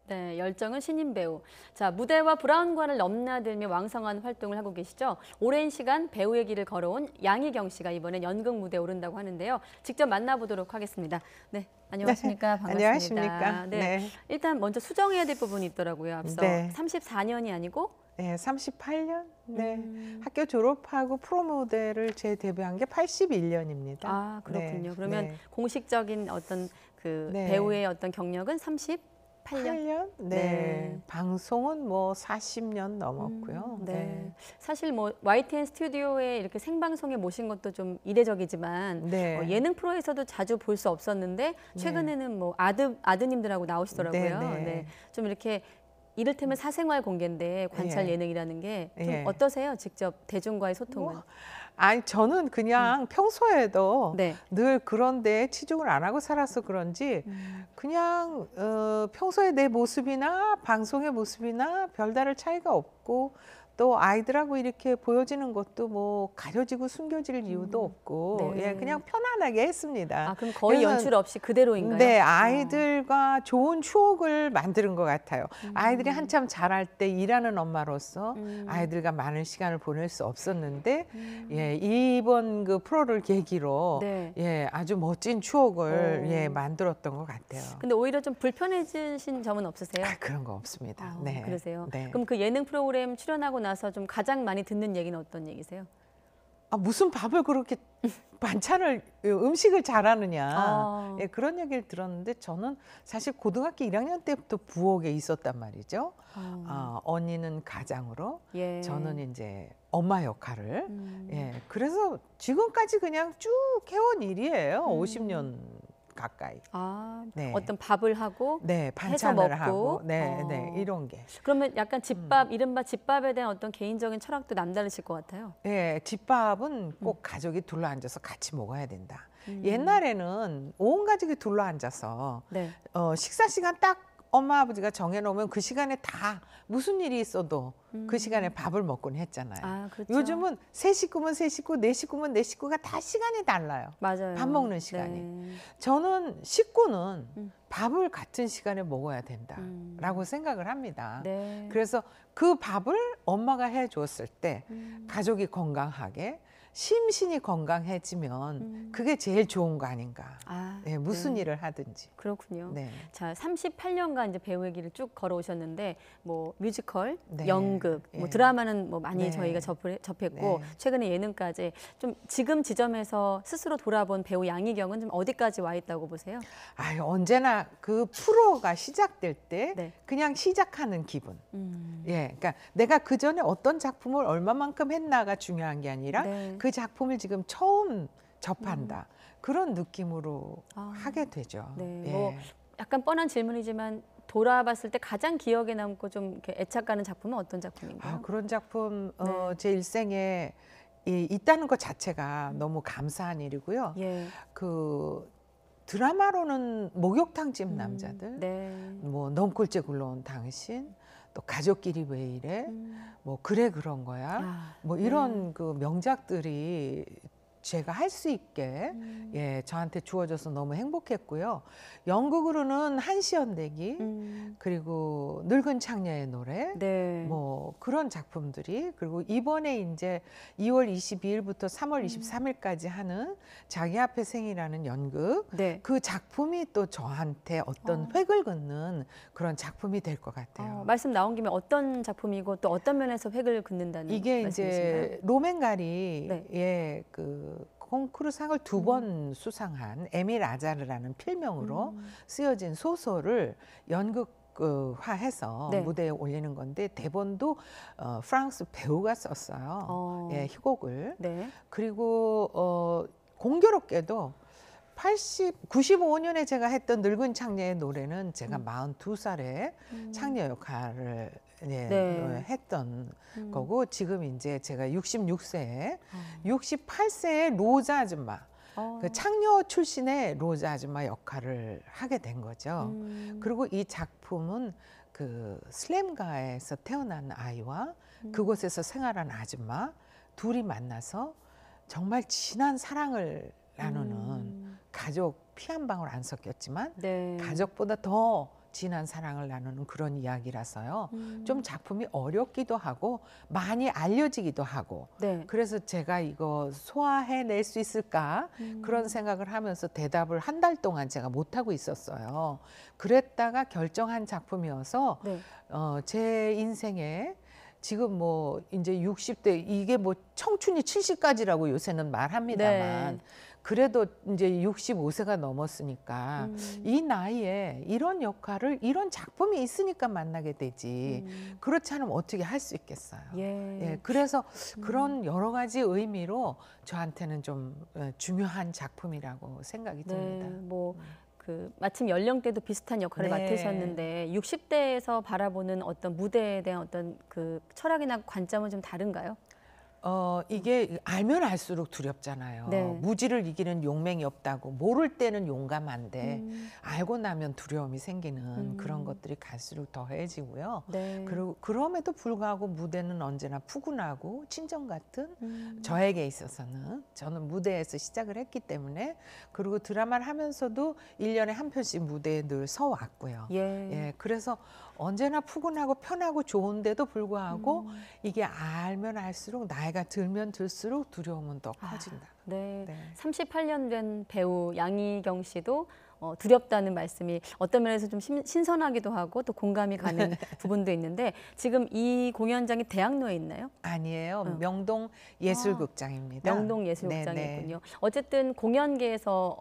네, 열정은 신인 배우. 자, 무대와 브라운관을 넘나들며 왕성한 활동을 하고 계시죠. 오랜 시간 배우의 길을 걸어온 양희경 씨가 이번엔 연극 무대에 오른다고 하는데요. 직접 만나보도록 하겠습니다. 네, 안녕하십니까. 네, 반갑습니다. 안녕하십니까. 네, 네. 일단 먼저 수정해야 될 부분이 있더라고요. 앞서 네. 34년이 아니고 네, 38년. 네. 학교 졸업하고 프로 모델을 재데뷔한 게 81년입니다. 아, 그렇군요. 네. 그러면 네. 공식적인 어떤 그 네. 배우의 어떤 경력은 38년? 8년? 네. 네. 방송은 뭐 40년 넘었고요. 네. 네. 사실 뭐 YTN 스튜디오에 이렇게 생방송에 모신 것도 좀 이례적이지만 네. 예능 프로에서도 자주 볼 수 없었는데 최근에는 뭐 아드님들하고 나오시더라고요. 네, 네. 네. 좀 이렇게 이를테면 사생활 공개인데 관찰 예. 예능이라는 게 좀 예. 어떠세요? 직접 대중과의 소통은? 뭐, 아니 저는 그냥 평소에도 네. 늘 그런데 치중을 안 하고 살아서 그런지 그냥 평소에 내 모습이나 방송의 모습이나 별다를 차이가 없고 또 아이들하고 이렇게 보여지는 것도 뭐 가려지고 숨겨질 이유도 없고 네. 예, 그냥 편안하게 했습니다. 아, 그럼 거의 그래서 연출 없이 그대로인가요? 네, 아이들과 좋은 추억을 만드는 것 같아요. 아이들이 한참 자랄 때 일하는 엄마로서 아이들과 많은 시간을 보낼 수 없었는데, 예, 이번 그 프로를 계기로 네. 예, 아주 멋진 추억을 예, 만들었던 것 같아요. 근데 오히려 좀 불편해지신 점은 없으세요? 아, 그런 거 없습니다. 아, 네, 그러세요? 네. 그럼 그 예능 프로그램 출연하고 나서 좀 가장 많이 듣는 얘기는 어떤 얘기세요? 아, 무슨 밥을 그렇게 반찬을 음식을 잘하느냐 아. 예, 그런 얘기를 들었는데 저는 사실 고등학교 1학년 때부터 부엌에 있었단 말이죠. 언니는 가장으로 예. 저는 이제 엄마 역할을 예, 그래서 지금까지 그냥 쭉 해온 일이에요. 50년 가까이. 아, 네. 어떤 밥을 하고 네, 해서 반찬을 먹고. 하고 네, 이런 게. 그러면 약간 집밥, 이른바 집밥에 대한 어떤 개인적인 철학도 남다르실 것 같아요. 예, 집밥은 꼭 가족이 둘러앉아서 같이 먹어야 된다. 옛날에는 온 가족이 둘러앉아서 네. 식사 시간 딱 엄마 아버지가 정해놓으면 그 시간에 다 무슨 일이 있어도 그 시간에 밥을 먹곤 했잖아요. 아, 그렇죠. 요즘은 세 식구면 세 식구, 네 식구면 네 식구가 다 시간이 달라요. 맞아요. 밥 먹는 시간이. 네. 저는 식구는 밥을 같은 시간에 먹어야 된다라고 생각을 합니다. 네. 그래서 그 밥을 엄마가 해줬을 때 가족이 건강하게 심신이 건강해지면 그게 제일 좋은 거 아닌가. 아, 예, 무슨 네. 일을 하든지. 그렇군요. 네. 자, 38년간 이제 배우의 길을 쭉 걸어오셨는데 뭐 뮤지컬, 네. 연극, 뭐 예. 드라마는 뭐 많이 네. 저희가 접했고 네. 최근에 예능까지 좀 지금 지점에서 스스로 돌아본 배우 양희경은 좀 어디까지 와 있다고 보세요? 아유, 언제나 그 프로가 시작될 때 네. 그냥 시작하는 기분. 예, 그러니까 내가 그 전에 어떤 작품을 얼마만큼 했나가 중요한 게 아니라 네. 그 작품을 지금 처음 접한다. 그런 느낌으로 하게 되죠. 네, 예. 뭐 약간 뻔한 질문이지만 돌아봤을 때 가장 기억에 남고 좀 이렇게 애착 가는 작품은 어떤 작품인가요? 그런 작품 네. 제 일생에 있다는 것 자체가 너무 감사한 일이고요. 예. 그 드라마로는 목욕탕집 남자들, 네. 뭐 넝쿨째 굴러온 당신, 또 가족끼리 왜 이래, 뭐 그래 그런 거야, 아, 뭐 이런 그 명작들이 제가 할 수 있게 예, 저한테 주어져서 너무 행복했고요. 연극으로는 한시연대기 그리고 늙은 창녀의 노래 네. 뭐 그런 작품들이 그리고 이번에 이제 2월 22일부터 3월 23일까지 하는 자기 앞에 생이라는 연극 네. 그 작품이 또 저한테 어떤 획을 긋는 그런 작품이 될 것 같아요. 말씀 나온 김에 어떤 작품이고 또 어떤 면에서 획을 긋는다는 이게 말씀이신가요? 이제 로맨가리 네. 예, 그 콩쿠르상을 2번 수상한 에밀 아자르라는 필명으로 쓰여진 소설을 연극화해서 네. 무대에 올리는 건데 대본도 프랑스 배우가 썼어요. 예, 희곡을. 네. 그리고 공교롭게도 95년에 제가 했던 늙은 창녀의 노래는 제가 42살에 창녀 역할을 예, 네. 했던 거고 지금 이제 제가 66세에 68세의 로자 아줌마 그 창녀 출신의 로자 아줌마 역할을 하게 된 거죠. 그리고 이 작품은 그 슬램가에서 태어난 아이와 그곳에서 생활한 아줌마 둘이 만나서 정말 진한 사랑을 나누는 가족 피 한 방울 안 섞였지만 네. 가족보다 더 진한 사랑을 나누는 그런 이야기라서요. 좀 작품이 어렵기도 하고 많이 알려지기도 하고 네. 그래서 제가 이거 소화해낼 수 있을까 그런 생각을 하면서 대답을 한 달 동안 제가 못하고 있었어요. 그랬다가 결정한 작품이어서 네. 제 인생에 지금 뭐 이제 60대 이게 뭐 청춘이 70까지라고 요새는 말합니다만 네. 그래도 이제 65세가 넘었으니까 이 나이에 이런 역할을 이런 작품이 있으니까 만나게 되지 그렇지 않으면 어떻게 할 수 있겠어요. 예. 예, 그래서 그런 여러 가지 의미로 저한테는 좀 중요한 작품이라고 생각이 네. 듭니다. 뭐 그 마침 연령대도 비슷한 역할을 네. 맡으셨는데 60대에서 바라보는 어떤 무대에 대한 어떤 그 철학이나 관점은 좀 다른가요? 이게 알면 알수록 두렵잖아요. 네. 무지를 이기는 용맹이 없다고. 모를 때는 용감한데 알고 나면 두려움이 생기는 그런 것들이 갈수록 더해지고요. 네. 그리고 그럼에도 불구하고 무대는 언제나 푸근하고 친정 같은 저에게 있어서는 저는 무대에서 시작을 했기 때문에 그리고 드라마를 하면서도 1년에 한 편씩 무대에 늘 서왔고요. 예. 예, 그래서 언제나 푸근하고 편하고 좋은데도 불구하고 이게 알면 알수록 나이가 들면 들수록 두려움은 더 커진다. 네. 네. 38년 된 배우 양희경 씨도 두렵다는 말씀이 어떤 면에서 좀 신선하기도 하고 또 공감이 가는 부분도 있는데 지금 이 공연장이 대학로에 있나요? 아니에요. 명동 예술극장입니다. 명동 예술극장이군요. 어쨌든 공연계에서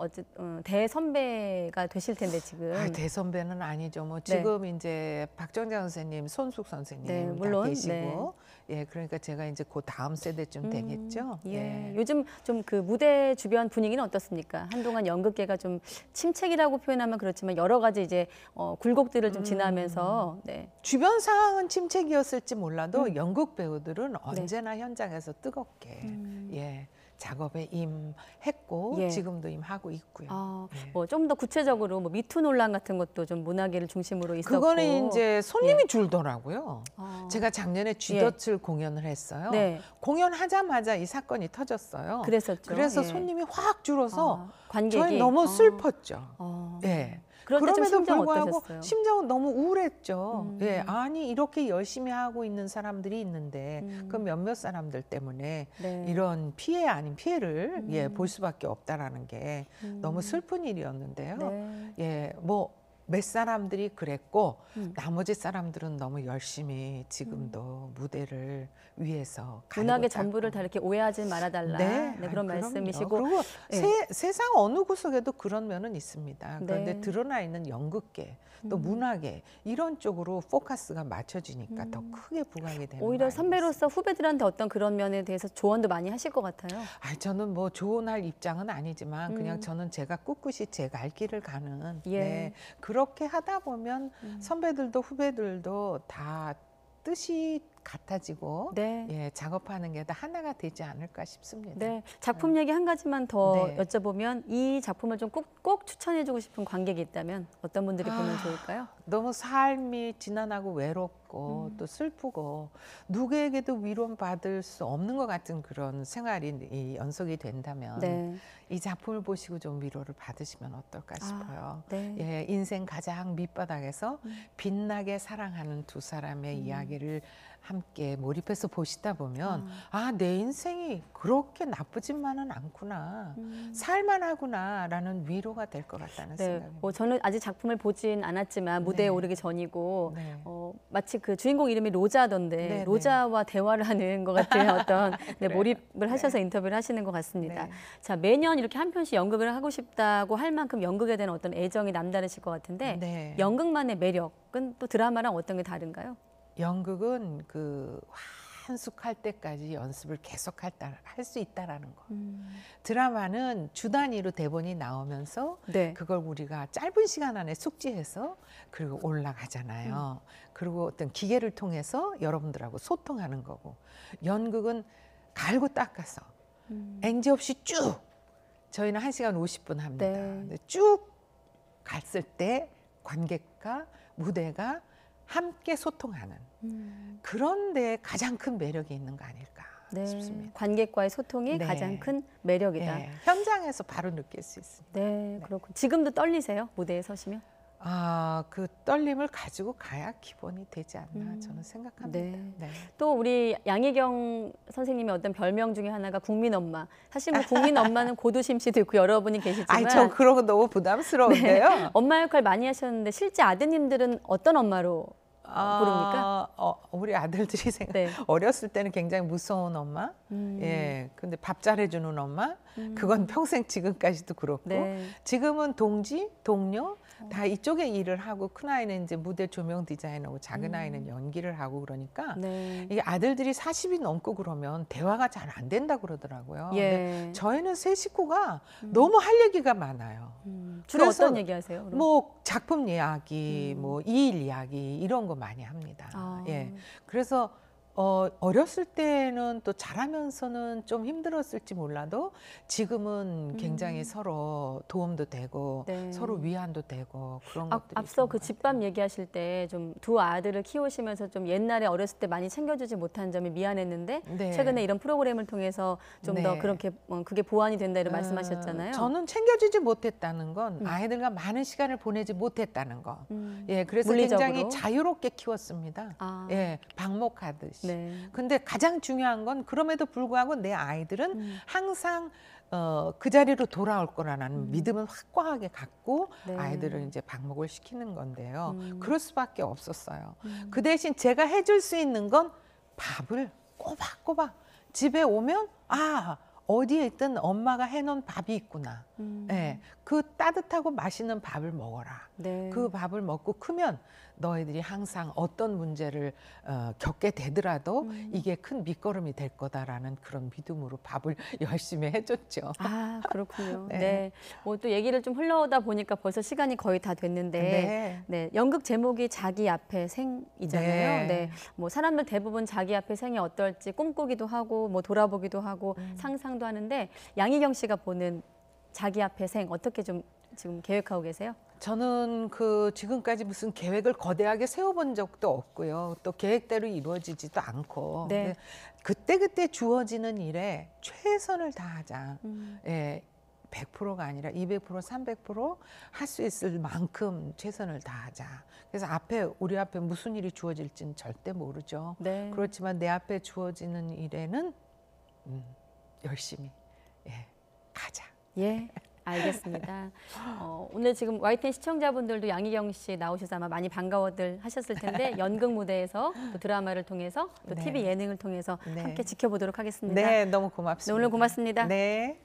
대선배가 되실 텐데 지금. 대선배는 아니죠. 뭐 지금 이제 박정자 선생님, 손숙 선생님 네, 다 물론, 계시고, 예, 그러니까 제가 이제 그 다음 세대쯤 되겠죠. 예. 예. 요즘 좀 그 무대 주변 분위기는 어떻습니까? 한동안 연극계가 좀 침체기라고 표현하면 그렇지만 여러 가지 이제 굴곡들을 좀 지나면서 네. 주변 상황은 침체기였을지 몰라도 연극 배우들은 언제나 현장에서 뜨겁게 예, 작업에 임했고 예. 지금도 임하고 있고요. 예. 뭐 좀 더 구체적으로 뭐 미투 논란 같은 것도 좀 문화계를 중심으로 있었고 그거는 이제 손님이 줄더라고요. 제가 작년에 쥐덫을 공연을 했어요. 네. 공연하자마자 이 사건이 터졌어요. 그랬었죠. 그래서 예. 손님이 확 줄어서 관객이 저희 너무 슬펐죠. 예. 그럴 때 좀 그럼에도 심정 불구하고 어떠셨어요? 심정은 너무 우울했죠. 예, 아니 이렇게 열심히 하고 있는 사람들이 있는데 그 몇몇 사람들 때문에 네. 이런 피해 아닌 피해를 예, 볼 수밖에 없다라는 게 너무 슬픈 일이었는데요. 네. 예, 뭐 몇 사람들이 그랬고 나머지 사람들은 너무 열심히 지금도 무대를 위해서 문학의 갈고 전부를 다 닦고. 이렇게 오해하지 말아달라. 네, 그런 아이, 말씀이시고. 그리고 예. 세상 어느 구석에도 그런 면은 있습니다. 그런데 네. 드러나 있는 연극계, 또 문화계 이런 쪽으로 포커스가 맞춰지니까 더 크게 부각이 되는 오히려 거 선배로서 후배들한테 어떤 그런 면에 대해서 조언도 많이 하실 것 같아요. 저는 뭐 조언할 입장은 아니지만 그냥 저는 제가 꿋꿋이 제 갈 길을 가는 예. 네, 그렇게 하다 보면 선배들도 후배들도 다 뜻이 같아지고 네. 예, 작업하는 게 다 하나가 되지 않을까 싶습니다. 네, 작품 얘기 한 가지만 더 네. 여쭤보면 이 작품을 좀 꼭 추천해주고 싶은 관객이 있다면 어떤 분들이 보면 좋을까요? 너무 삶이 지난하고 외롭고 또 슬프고 누구에게도 위로받을 수 없는 것 같은 그런 생활이 연속이 된다면 네. 이 작품을 보시고 좀 위로를 받으시면 어떨까 싶어요. 네. 예, 인생 가장 밑바닥에서 빛나게 사랑하는 두 사람의 이야기를 함께 몰입해서 보시다 보면 내 인생이 그렇게 나쁘지만은 않구나. 살만하구나라는 위로가 될 것 같다는 네, 생각입니다. 뭐 저는 아직 작품을 보진 않았지만 무대에 네. 오르기 전이고 네. 마치 그 주인공 이름이 로자던데 네, 네. 로자와 대화를 하는 것 같은 어떤 네, 그래요. 몰입을 하셔서 인터뷰를 하시는 것 같습니다. 네. 자, 매년 이렇게 한 편씩 연극을 하고 싶다고 할 만큼 연극에 대한 어떤 애정이 남다르실 것 같은데 네. 연극만의 매력은 또 드라마랑 어떤 게 다른가요? 연극은 그 한숙할 때까지 연습을 계속 할 수 있다라는 거. 드라마는 주 단위로 대본이 나오면서 네. 그걸 우리가 짧은 시간 안에 숙지해서 그리고 올라가잖아요. 그리고 어떤 기계를 통해서 여러분들하고 소통하는 거고 연극은 갈고 닦아서 NG 없이 쭉 저희는 1시간 50분 합니다. 네. 근데 쭉 갔을 때 관객과 무대가 함께 소통하는 그런 데 가장 큰 매력이 있는 거 아닐까 네. 싶습니다. 관객과의 소통이 네. 가장 큰 매력이다. 예, 현장에서 바로 느낄 수 있습니다. 네, 그렇군. 지금도 떨리세요? 무대에 서시면? 그 떨림을 가지고 가야 기본이 되지 않나 저는 생각합니다. 네. 네. 또 우리 양희경 선생님의 어떤 별명 중에 하나가 국민 엄마. 사실 뭐 국민 엄마는 고두심 씨도 있고 여러분이 계시지만 저 그런 거 너무 부담스러운데요. 엄마 역할 많이 하셨는데 실제 아드님들은 어떤 엄마로 부릅니까? 우리 아들들이 네. 어렸을 때는 굉장히 무서운 엄마, 예, 근데 밥 잘해주는 엄마, 그건 평생 지금까지도 그렇고, 네. 지금은 동지, 동료, 다 이쪽에 일을 하고 큰 아이는 이제 무대 조명 디자이너고 작은 아이는 연기를 하고 그러니까 네. 이게 아들들이 40이 넘고 그러면 대화가 잘 안 된다 그러더라고요. 근데 예. 저희는 세 식구가 너무 할 얘기가 많아요. 주로 그래서 어떤 얘기하세요? 그럼? 뭐 작품 이야기, 뭐 이일 이야기 이런 거 많이 합니다. 아. 예, 그래서 어렸을 때는 또 자라면서는 좀 힘들었을지 몰라도 지금은 굉장히 서로 도움도 되고 네. 서로 위안도 되고 그런 것들이 앞서 있는 그 것 집밥 얘기하실 때 좀 두 아들을 키우시면서 좀 옛날에 어렸을 때 많이 챙겨주지 못한 점이 미안했는데 네. 최근에 이런 프로그램을 통해서 좀 더 네. 그렇게 그게 보완이 된다 이런 같아요. 말씀하셨잖아요. 저는 챙겨주지 못했다는 건 아이들과 많은 시간을 보내지 못했다는 거. 예, 그래서 물리적으로? 굉장히 자유롭게 키웠습니다. 아. 예, 방목하듯이. 네. 근데 가장 중요한 건 그럼에도 불구하고 내 아이들은 항상 그 자리로 돌아올 거라는 믿음은 확고하게 갖고 네. 아이들을 이제 방목을 시키는 건데요. 그럴 수밖에 없었어요. 그 대신 제가 해줄 수 있는 건 밥을 꼬박꼬박 집에 오면 어디에 있든 엄마가 해놓은 밥이 있구나. 예, 그 따뜻하고 맛있는 밥을 먹어라. 네. 그 밥을 먹고 크면 너희들이 항상 어떤 문제를 겪게 되더라도 이게 큰 밑거름이 될 거다라는 그런 믿음으로 밥을 열심히 해줬죠. 아, 그렇군요. 네. 네. 뭐 또 얘기를 좀 흘러오다 보니까 벌써 시간이 거의 다 됐는데 네. 네, 연극 제목이 자기 앞에 생이잖아요. 네. 네. 뭐 사람들 대부분 자기 앞에 생이 어떨지 꿈꾸기도 하고 뭐 돌아보기도 하고 상상도 하는데 양희경 씨가 보는 자기 앞에 생 어떻게 좀 지금 계획하고 계세요? 저는 지금까지 무슨 계획을 거대하게 세워본 적도 없고요. 또 계획대로 이루어지지도 않고. 네. 그때그때 주어지는 일에 최선을 다하자. 예, 100%가 아니라 200%, 300% 할 수 있을 만큼 최선을 다하자. 그래서 우리 앞에 무슨 일이 주어질지는 절대 모르죠. 네. 그렇지만 내 앞에 주어지는 일에는 열심히 가자. 예. 알겠습니다. 오늘 지금 YTN 시청자분들도 양희경 씨 나오셔서 아마 많이 반가워들 하셨을 텐데 연극 무대에서 또 드라마를 통해서 또 네. TV 예능을 통해서 네. 함께 지켜보도록 하겠습니다. 네, 너무 고맙습니다. 네, 오늘 고맙습니다. 네.